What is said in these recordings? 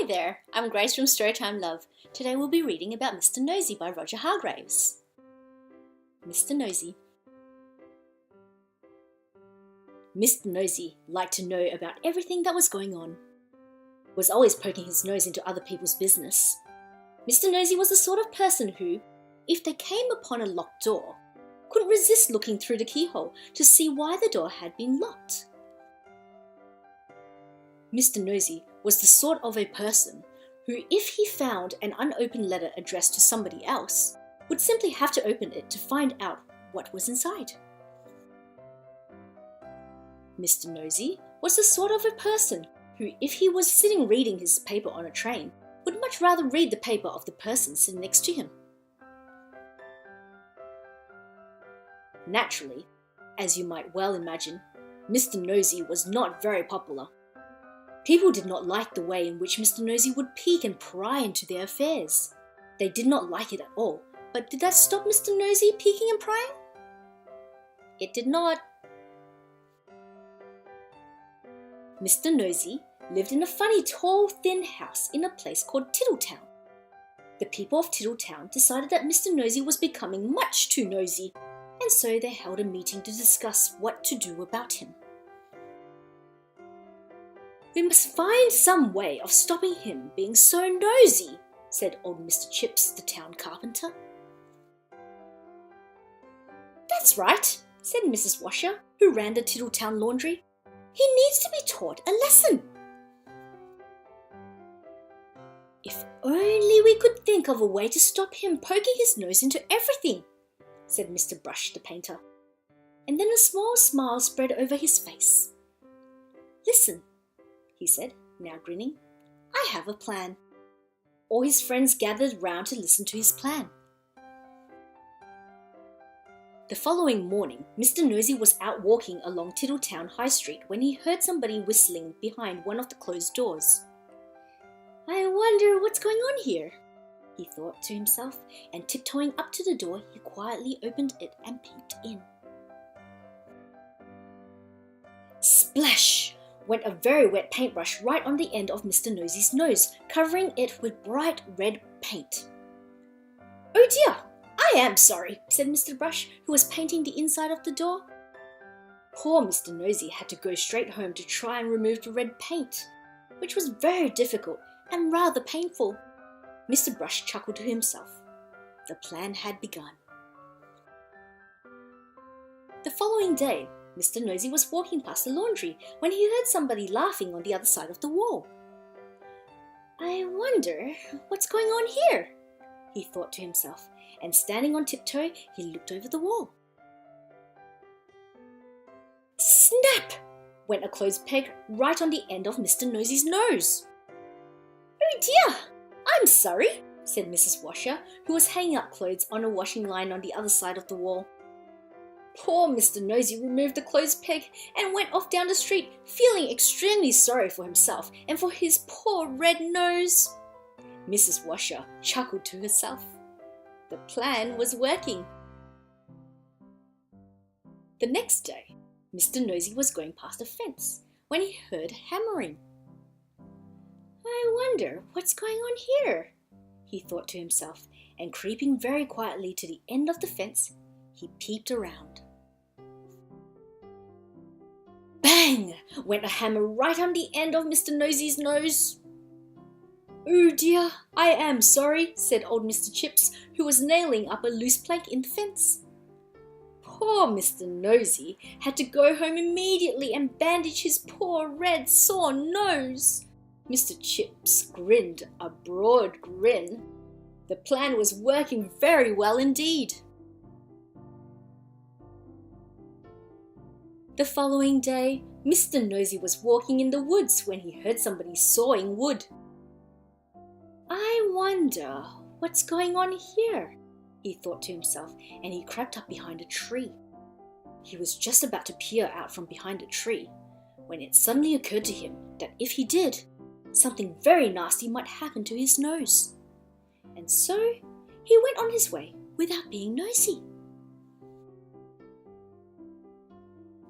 Hi there, I'm Grace from Storytime Love. Today we'll be reading about Mr. Nosey by Roger Hargreaves. Mr. Nosey. Mr. Nosey liked to know about everything that was going on. Was always poking his nose into other people's business. Mr. Nosey was the sort of person who, if they came upon a locked door, couldn't resist looking through the keyhole to see why the door had been locked. Mr. Nosey was the sort of a person who, if he found an unopened letter addressed to somebody else, would simply have to open it to find out what was inside. Mr. Nosey was the sort of a person who, if he was sitting reading his paper on a train, would much rather read the paper of the person sitting next to him. Naturally, as you might well imagine, Mr. Nosey was not very popular. People did not like the way in which Mr. Nosey would peek and pry into their affairs. They did not like it at all, but did that stop Mr. Nosey peeking and prying? It did not. Mr. Nosey lived in a funny, tall, thin house in a place called Tiddletown. The people of Tiddletown decided that Mr. Nosey was becoming much too nosy, and so they held a meeting to discuss what to do about him. "We must find some way of stopping him being so nosy," said old Mr. Chips, the town carpenter. "That's right," said Mrs. Washer, who ran the Tiddletown laundry. "He needs to be taught a lesson." "If only we could think of a way to stop him poking his nose into everything," said Mr. Brush, the painter. And then a small smile spread over his face. "Listen," he said, now grinning. "I have a plan." All his friends gathered round to listen to his plan. The following morning, Mr. Nosey was out walking along Tiddletown High Street when he heard somebody whistling behind one of the closed doors. "I wonder what's going on here," he thought to himself, and tiptoeing up to the door, he quietly opened it and peeked in. Splash! Went a very wet paintbrush right on the end of Mr. Nosey's nose, covering it with bright red paint. "Oh dear, I am sorry," said Mr. Brush, who was painting the inside of the door. Poor Mr. Nosey had to go straight home to try and remove the red paint, which was very difficult and rather painful. Mr. Brush chuckled to himself. The plan had begun. The following day, Mr. Nosey was walking past the laundry when he heard somebody laughing on the other side of the wall. "I wonder what's going on here," he thought to himself, and standing on tiptoe, he looked over the wall. Snap! Went a clothes peg right on the end of Mr. Nosey's nose. "Oh dear, I'm sorry," said Mrs. Washer, who was hanging up clothes on a washing line on the other side of the wall. Poor Mr. Nosey removed the clothes peg and went off down the street, feeling extremely sorry for himself and for his poor red nose. Mrs. Washer chuckled to herself. The plan was working. The next day, Mr. Nosey was going past a fence when he heard hammering. "I wonder what's going on here," he thought to himself, and creeping very quietly to the end of the fence, he peeped around. Bang! Went a hammer right on the end of Mr. Nosey's nose. "Oh dear, I am sorry," said old Mr. Chips, who was nailing up a loose plank in the fence. Poor Mr. Nosey had to go home immediately and bandage his poor red sore nose. Mr. Chips grinned a broad grin. The plan was working very well indeed. The following day, Mr. Nosey was walking in the woods when he heard somebody sawing wood. "I wonder what's going on here," he thought to himself, and he crept up behind a tree. He was just about to peer out from behind a tree when it suddenly occurred to him that if he did, something very nasty might happen to his nose. And so he went on his way without being nosy.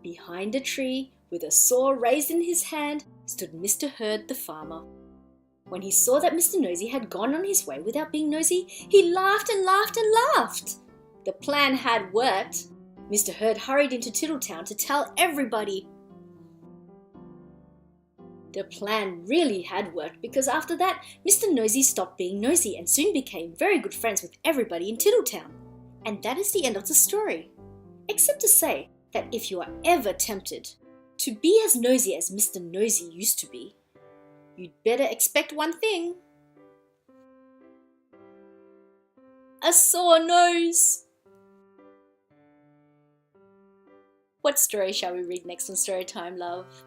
Behind a tree, with a saw raised in his hand, stood Mr. Herd the farmer. When he saw that Mr. Nosey had gone on his way without being nosy, he laughed and laughed and laughed. The plan had worked. Mr. Herd hurried into Tiddletown to tell everybody. The plan really had worked because after that, Mr. Nosey stopped being nosy and soon became very good friends with everybody in Tiddletown. And that is the end of the story. Except to say that if you are ever tempted to be as nosy as Mr. Nosey used to be, you'd better expect one thing. A sore nose! What story shall we read next on Storytime, love?